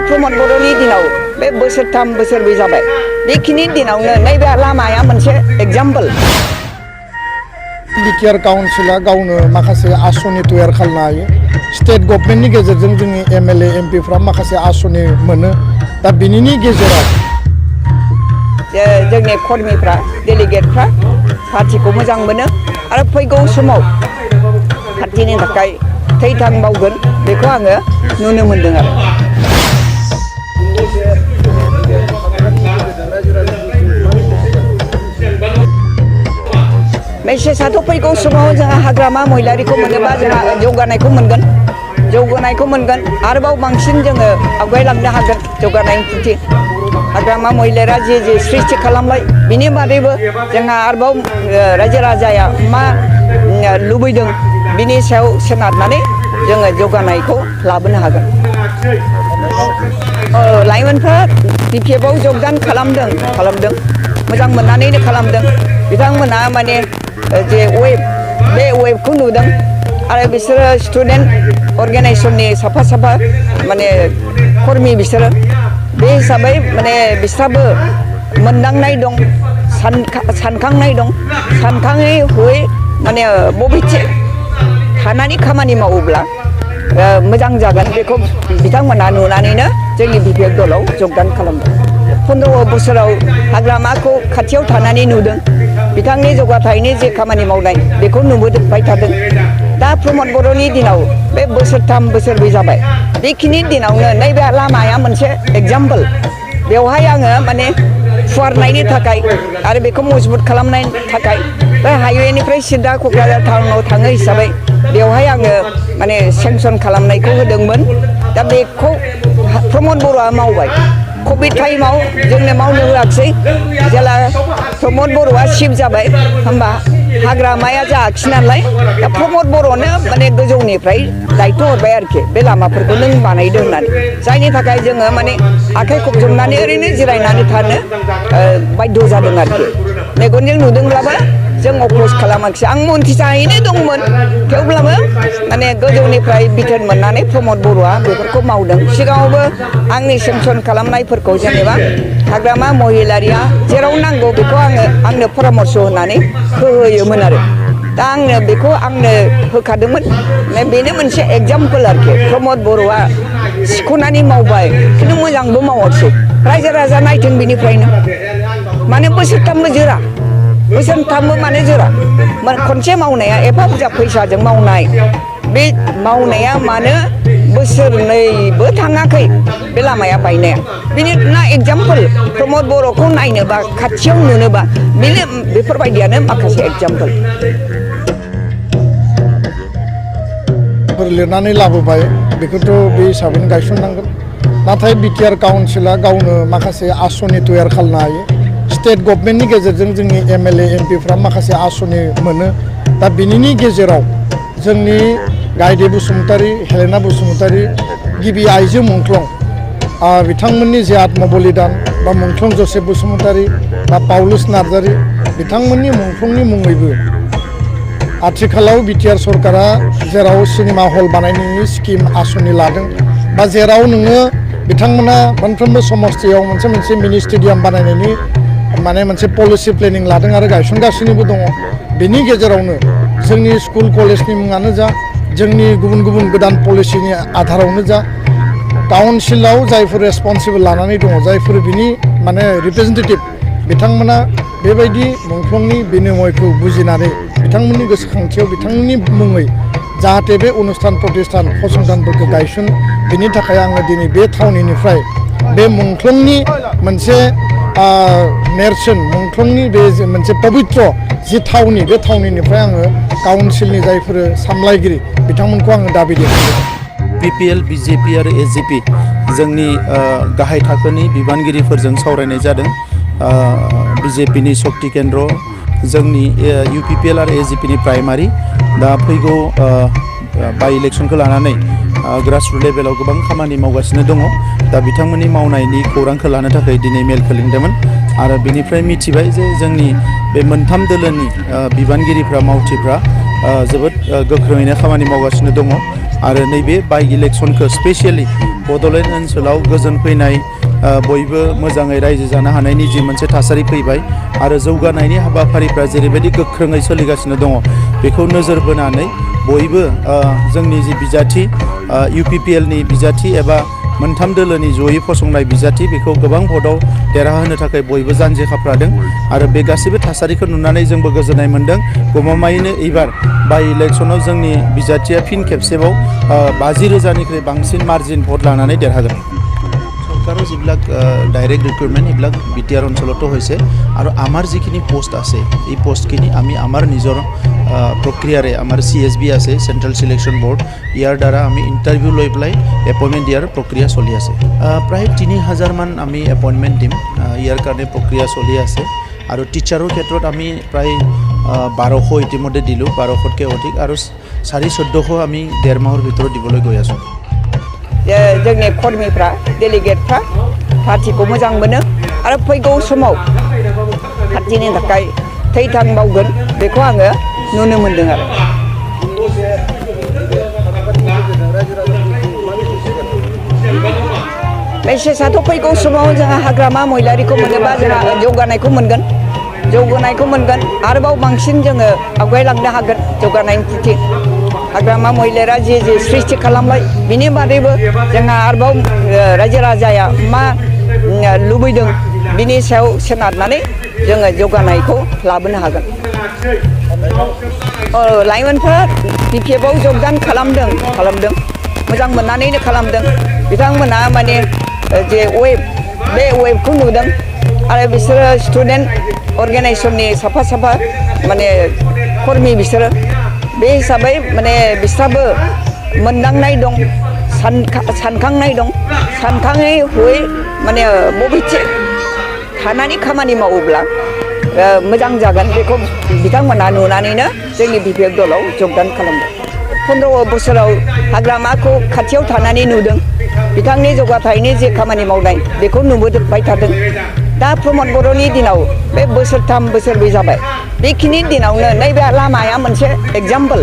प्रमद बर'नि दिनाव बे बोसोरथाम बोसोरब्रै जाबाय बेखिनि दिनावनो नैबे लामाया मोनसे एग्जाम्पल बिटिआर काउन्सिला गावनो माखासे आसनि तयार खालामनो हायो स्टेट गभर्नमेन्टनि गेजेरजों जोंनि एमएलए एमपिफ्रा माखासे आसनि मोनो दा बिनिनि गेजेराव जोंनि कर्मीफ्रा डेलिगेटफ्रा पार्टीखौ मोजां मोनो आरो फैगौ समाव पार्टीनि थाखाय थैथां मावगोन बेखौ आङो नुनो मोनदों आरो मेसेजआथ' फैगौ समाव जोंहा हाग्रामा महिलारिखौ मोनोबा जोंहा जौगानायखौ मोनगोन आरोबाव बांसिन जोङो आवगायलांनो हागोन जौगानायनि प्रति हाग्रामा महिलारा जे सृष्टि खालामबाय बिनि बादैबो जोंहा आरोबाव रायजो राजाया मा लुबैदों बिनि सायाव सोनारनानै जोङो जौगानायखौ लाबोनो हागोन लाइमोनफ्रा बिपिएफआव जगदान खालामदों मोजां मोननानैनो खालामदों बिथांमोना माने जे बे वेबखौ नुदों आरो बिसोरो स्टुडेन्ट अर्गेनाइजेसननि साफा माने कर्मी बिसोरो बे हिसाबै माने बिस्राबो मोनदांनाय दं सानखांनाय दं सानखाङै हयै माने बबेथिं थानानै खामानि मावोब्ला मोजां जागोन बेखौ बिथांमोना नुनानैनो जोंनि बिपिएफ दलाव जगदान खालामदों 15 बोसोराव हाग्रामाखौ खाथियाव थानानै नुदों बिथांनि जौगाथायनि जे खामानि मावनाय बेखौ नुबोबाय थादों दा प्रमद बर'नि दिनाव बे बोसोरथाम बोसोरब्रै जाबाय बेखिनि दिनावनो नैबे लामाया मोनसे एग्जाम्पल बेवहाय आङो माने फुवारनायनि थाखाय आरो बेखौ मजबुत खालामनायनि थाखाय बे हाइवेनिफ्राय सिदा क'क्राझार टाउनाव थाङो हिसाबै बेवहाय आङो माने सेंसन खालामनायखौ होदोंमोन दा बेखौ प्रमद बर'आ मावबाय कभिड टाइमाव जोंनो मावनो होआखिसै जेला प्रमद बर'आ चिफ जाबाय होमबा हाग्रामाया जायाखिसै नालाय दा प्रमद बर'नो माने गोजौनिफ्राय दायथ' हरबाय आरोखि बे लामाफोरखौ नों बानायदो होननानै जायनि थाखाय जोङो माने आखाइ खबजबनानै ओरैनो जिरायनानै थानो बाध्य जादों आरोखि मेगनजों नुदोंब्लाबो जों अप'ज खालामाखिसै आं मन्थ्रि जाहैनो दंमोन थेवब्लाबो माने गोजौनिफ्राय बिथोन मोननानै प्रमद बर'आ बेफोरखौ मावदों सिगाङावबो आंनि सेंसन खालामनायफोरखौ जेनेबा हाग्रामा महिलारिया जेराव नांगौ बेखौ आंनो परामर्श होनानै होयोमोन आरो दा आंनो होखादोंमोन बेनो मोनसे एग्जाम्पल आरोखि प्रमद बर'आ सिख'नानै मावबाय खिन्थु मोजांबो मावाखिसै रायजो राजा नायथों बिनिफ्रायनो माने बोसोरथामबो जोरा खनसे मावनाया एफा बुरजा फैसाजों मावनाय बे मावनाया मानो बोसोरनैबो थाङाखै बे लामाया बायनाया बेनि ना एग्जाम्पल प्रमद बर'खौ नायनोबा खाथियाव नुनोबा बेफोरबायदियानो माखासे एग्जाम्पल लिरनानै लाबोबाय बेखौथ' बे हिसाबैनो गायसननांगोन नाथाय बिटिआर काउन्सिला गावनो माखासे आसनि तयार खालामनो हायो स्टेट गभर्नमेन्टनि गेजेरजों जोंनि एमएलए एमपिफ्रा माखासे आसनि मोनो दा बिनिनि गेजेराव जोंनि गायदे बसुमतारी हेलेना बसुमतारी गिबि आइजो मुंख्लं बिथांमोननि जे आत्म बलिदान बा मुंख्लं जसेफ बसुमतारी बा पाउलुस नार्जारी बिथांमोननि मुंख्लंनि मुङैबो आथिखालाव बिटिआर सरकारा जेराव सिनेमा हल बानायनायनि स्किम आसनि लादों बा जेराव नोङो बिथांमोना मोनफ्रोमबो समस्थियाव मोनसे मिनि स्टेडियाम बानायनायनि माने मोनसे पलिसि प्लेनिं लादों आरो गायसनगासिनोबो दङ बेनि गेजेरावनो जोंनि स्कुल कलेजनि मुङानो जा जोंनि गुबुन गुबुन गोदान पलिसिनि आधारावनो जा काउन्सिलाव जायफोर रेसपन्सिबल लानानै दङ जायफोर बिनि माने रिप्रेजेन्टेटिभ बिथांमोना बेबायदि मुंख्लंनि बिनिमयखौ बुजिनानै बिथांमोननि गोसोखांथियाव बिथांमोननि मुङै जाहाथे बे अनुस्थान प्रतिष्ठान फसंथानफोरखौ गायसन बेनि थाखाय आङो दिनै बे थावनिनिफ्राय बे मुंख्लंनि मोनसे नेरसोन मुंख्लंनि बे मोनसे पबित्र जि थावनि बे थावनिनिफ्राय आङो काउन्सिलनि जायफोर सामलायगिरि बिथांमोनखौ आङो दाबि देखायदों बिपिएल बिजेपि आरो एजिपि जोंनि गाहाय थाखोनि बिबानगिरिफोरजों सावरायनाय जादों बिजेपिनि शक्ति केन्द्र जोंनि इउपिपिएल आरो एजिपिनि प्राइमारि दा फैगौ बाइ इलेक्सनखौ लानानै ग्रासरुट लेभेलाव गोबां खामानि मावगासिनो दङ दा बिथांमोननि मावनायनि खौरांखौ लानो थाखाय दिनै मेलखौ लिंदोंमोन आरो बिनिफ्राय मिथिबाय जे जोंनि बे मोनथाम दोलोनि बिबानगिरिफ्रा मावथिफ्रा जोबोद गोख्रोङैनो खामानि मावगासिनो दङ आरो नैबे बाइ इलेक्सनखौ स्पेसियलि बड'लेण्ड ओनसोलाव गोजोन फैनाय बयबो मोजाङै रायजो जानो हानायनि जि मोनसे थासारि फैबाय आरो जौगानायनि हाबाफारिफ्रा जेरैबायदि गोख्रोङै सोलिगासिनो दङ बेखौ नोजोर बोनानै बयबो जोंनि जि बिजाथि UPPLनि बिजाथि एबा मोनथाम दोलोनि जयै फसंनाय बिजाथि बेखौ गोबां भटआव देरहाहोनो थाखाय बयबो जानजि खाफ्रादों आरो बे गासैबो थासारिखौ नुनानै जोंबो गोजोननाय मोन्दों। गमामायैनो एबार बाइ इलेक्सनाव जोंनि बिजाथिया फिन खेबसेबाव 50,000निख्रुइ बांसिन मार्जिन भट लानानै देरहागोन। सरकाराव যিবিলাক ডাইৰেক্ট ৰিক্ৰুটমেণ্ট এইবিলাক BTR অঞ্চলতো হৈছে আৰু আমাৰ যিখিনি পোষ্ট আছে এই পোষ্টখিনি আমি আমাৰ নিজৰ প্ৰক্ৰিয়াৰে আমাৰ CSB আছে চেণ্ট্ৰেল চিলেকশ্যন বৰ্ড ইয়াৰ দ্বাৰা আমি ইণ্টাৰভিউ লৈ পেলাই এপইণ্টমেণ্ট দিয়াৰ প্ৰক্ৰিয়া চলি আছে। প্ৰায় 3,000 মান আমি এপইণ্টমেণ্ট দিম, ইয়াৰ কাৰণে প্ৰক্ৰিয়া চলি আছে আৰু টিচাৰৰ ক্ষেত্ৰত আমি প্ৰায় 1200 ইতিমধ্যে দিলোঁ, 1200তকৈ অধিক আৰু 1400 আমি 1.5 মাহৰ ভিতৰত দিবলৈ গৈ আছোঁ। जोंनि कर्मीफ्रा डेलिगेटफ्रा पार्टिखौ मोजां मोनो आरो फैगौ समाव पार्टिनि थाखाय थै-थां मावगोन बेखौ आङो नुनो मोन्दों आरो। मेसेजआथ' फैगौ समाव जोंहा हाग्रामा महिलारिखौ मोनोबा जोंहा जौगानायखौ मोनगोन आरोबाव बांसिन जोङो आवगायलांनो हागोन जौगानायनि फारसे। हाग्रामा महिलारा जे सृष्टि खालामबाय बिनि बादैबो जोंहा आरोबाव रायजो राजाया मा लुबैदों बिनि सायाव सोनारनानै जोङो जौगानायखौ लाबोनो हागोन। लाइमोनफ्रा BPFआव जगदान खालामदों मोजां मोननानैनो खालामदों। बिथांमोना माने जे बे वेबखौ नुदों आरो बिसोरो स्टुडेन्ट अर्गेनाइजेसननि साफा माने कर्मी बिसोरो बे हिसाबै माने बिस्राबो मोनदांनाय दं, सानखांनाय दं, सानखाङै हयै माने बबेथिं थानानै खामानि मावोब्ला मोजां जागोन बेखौ बिथांमोना नुनानैनो जोंनि BPF दलाव जगदान खालामदों। 15 बोसोराव हाग्रामाखौ खाथियाव थानानै नुदों, बिथांनि जौगाथायनि जे खामानि मावनाय बेखौ नुबोबाय थादों। दा प्रमद बर'नि दिनाव बे बोसोरथाम बोसोरब्रै जाबाय, बेखिनि दिनावनो नैबे लामाया मोनसे एग्जाम्पल।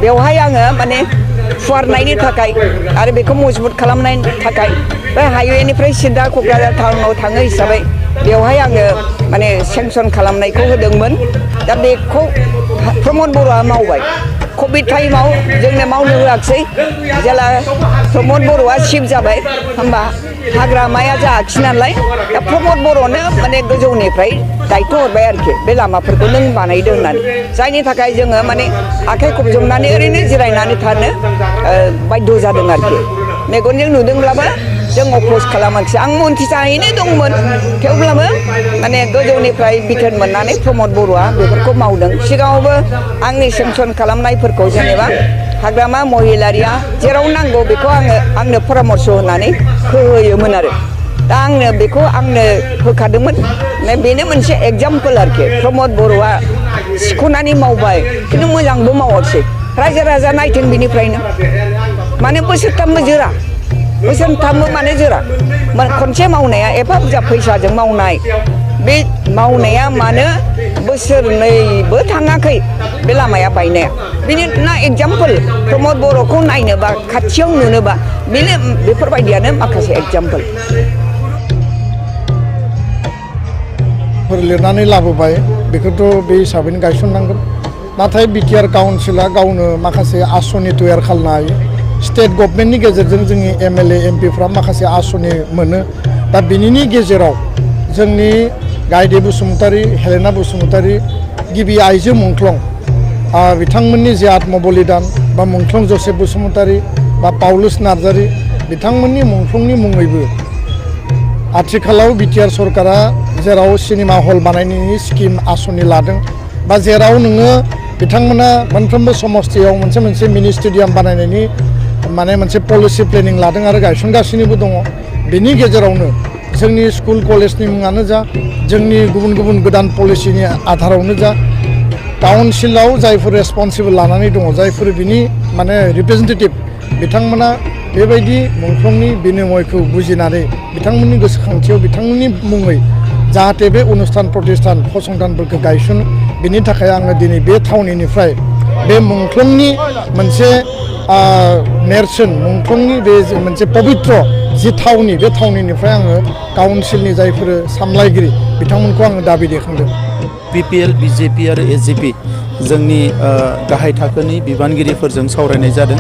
बेवहाय आङो माने फुवारनायनि थाखाय आरो बेखौ मजबुत खालामनायनि थाखाय बे हाइवेनिफ्राय सिदा क'क्राझार टाउनाव थाङो हिसाबै बेवहाय आङो माने सेंसन खालामनायखौ होदोंमोन। दा बेखौ प्रमद बर'आ मावबाय। कभिड टाइमाव जोंनो मावनो होआखिसै, जेला प्रमद बर'आ चिफ जाबाय होमबा हाग्रामाया जायाखिसै नालाय दा प्रमद बर'नो माने गोजौनिफ्राय दायथ' हरबाय आरोखि बे लामाफोरखौ नों बानायदो होननानै, जायनि थाखाय जोङो माने आखाइ खबजबनानै ओरैनो जिरायनानै थानो बाध्य जादों आरोखि। मेगनजों नुदोंब्लाबो जों अफस खालामाखिसै। आं मन्थ्रि जाहैनो दंमोन थेवब्लाबो माने गोजौनिफ्राय बिथोन मोननानै प्रमद बर'आ बेफोरखौ मावदों। सिगाङावबो आंनि सेंसन खालामनायफोरखौ जेनेबा हाग्रामा महिलारिया जेराव नांगौ बेखौ आंनो परामर्श होनानै होयोमोन आरो। दा आंनो होखादोंमोन। बेनो मोनसे एग्जाम्पोल आरोखि। प्रमद बर'आ सिख'नानै मावबाय खिन्थु मोजांबो मावाखिसै। रायजो राजा नायथों बिनिफ्रायनो माने बोसोरथामबो जोरा, बोसोरथामबो माने जोरा। खनसे मावनाया एफा बुरजा फैसाजों मावनाय, बे मावनाया मानो बोसोरनैबो थाङाखै बे लामाया बायनाया। बेनि ना एग्जाम्पोल प्रमद बर'खौ नायनोबा खाथियाव नुनोबा बेफोरबायदियानो माखासे एग्जाम्पोल। लिरनानै लाबोबाय बेखौथ' बे हिसाबैनो गायसननांगोन। नाथाय BTR काउन्सिला गावनो माखासे आसनि तयार खालामनो हायो। स्टेट गभर्नमेन्टनि गेजेरजों जोंनि MLA MPफ्रा माखासे आसनि मोनो। दा बिनिनि गेजेराव जोंनि गायदे बसुमतारी, हेलेना बसुमतारी, गिबि आइजो मुंख्लं बिथांमोननि जे आत्मबलिदान बा मुंख्लं जसेफ बसुमतारी बा पाउलुस नार्जारी बिथांमोननि मुंख्लंनि मुङैबो आथिखालाव BTR सरकारा जेराव सिनेमा हल बानायनायनि स्किम आसनि लादों बा जेराव नोङो बिथांमोना मोनफ्रोमबो समस्थियाव मोनसे मिनि स्टेडियाम बानायनायनि माने मोनसे पलिसि प्लेनिं लादों आरो गायसनगासिनोबो दङ। बेनि गेजेरावनो जोंनि स्कुल कलेजनि मुङानो जा, जोंनि गुबुन गुबुन गोदान पलिसिनि आधारावनो जा, काउन्सिलाव जायफोर रेसपन्सिबल लानानै दङ, जायफोर बिनि माने रिप्रेजेन्टेटिभ बिथांमोना बेबायदि मुंख्लंनि बिनिमयखौ बुजिनानै बिथांमोननि गोसोखांथियाव बिथांमोननि मुङै जाहाथे बे अनुस्थान प्रतिष्ठान फसंथानफोरखौ गायसनो, बिनि थाखाय आङो दिनै बे थावनिनिफ्राय बे मुंख्लंनि मोनसे नेरसोन मुंख्लंनि बे मोनसे पबित्र जि थावनि बे थावनिनिफ्राय आङो काउन्सिलनि जायफोर सामलायगिरि बिथांमोनखौ आङो दाबि दैखांदों। PPL BJP आरो AGP जोंनि गाहाय थाखोनि बिबानगिरिफोरजों सावरायनाय जादों।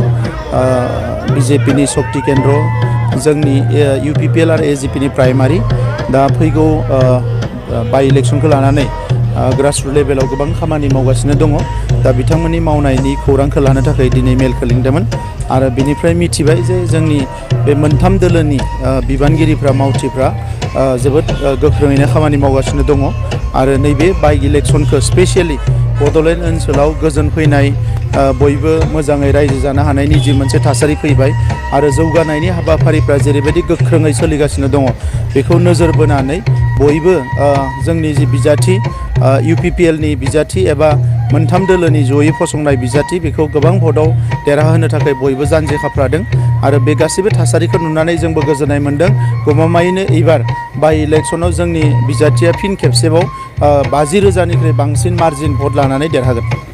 BJPनि शक्ति केन्द्र, जोंनि UPPL आरो AGPनि प्राइमारि दा फैगौ बाइ इलेक्सनखौ लानानै ग्रासरुट लेभेलाव गोबां खामानि मावगासिनो दङ। दा बिथांमोननि मावनायनि खौरांखौ लानो थाखाय दिनै मेलखौ लिंदोंमोन आरो बिनिफ्राय मिथिबाय जे जोंनि बे मोनथाम दोलोनि बिबानगिरिफ्रा मावथिफ्रा जोबोद गोख्रोङैनो खामानि मावगासिनो दङ आरो नैबे बाइ इलेक्सनखौ स्पेसियेलि बड'लेण्ड ओनसोलाव गोजोन फैनाय बयबो मोजाङै रायजो जानो हानायनि जि मोनसे थासारि फैबाय आरो जौगानायनि हाबाफारिफ्रा जेरैबायदि गोख्रोङै सोलिगासिनो दङ बेखौ नोजोर बोनानै बयबो जोंनि जि बिजाथि UPPLनि बिजाथि एबा मोनथाम दोलोनि जयै फसंनाय बिजाथि बेखौ गोबां भटआव देरहाहोनो थाखाय बयबो जानजि खाफ्रादों आरो बे गासैबो थासारिखौ नुनानै जोंबो गोजोननाय मोन्दों। गमामायैनो एबार बाइ इलेक्सनाव जोंनि बिजाथिया फिन खेबसेबाव 50,000निख्रुइ बांसिन मार्जिन भट लानानै देरहागोन।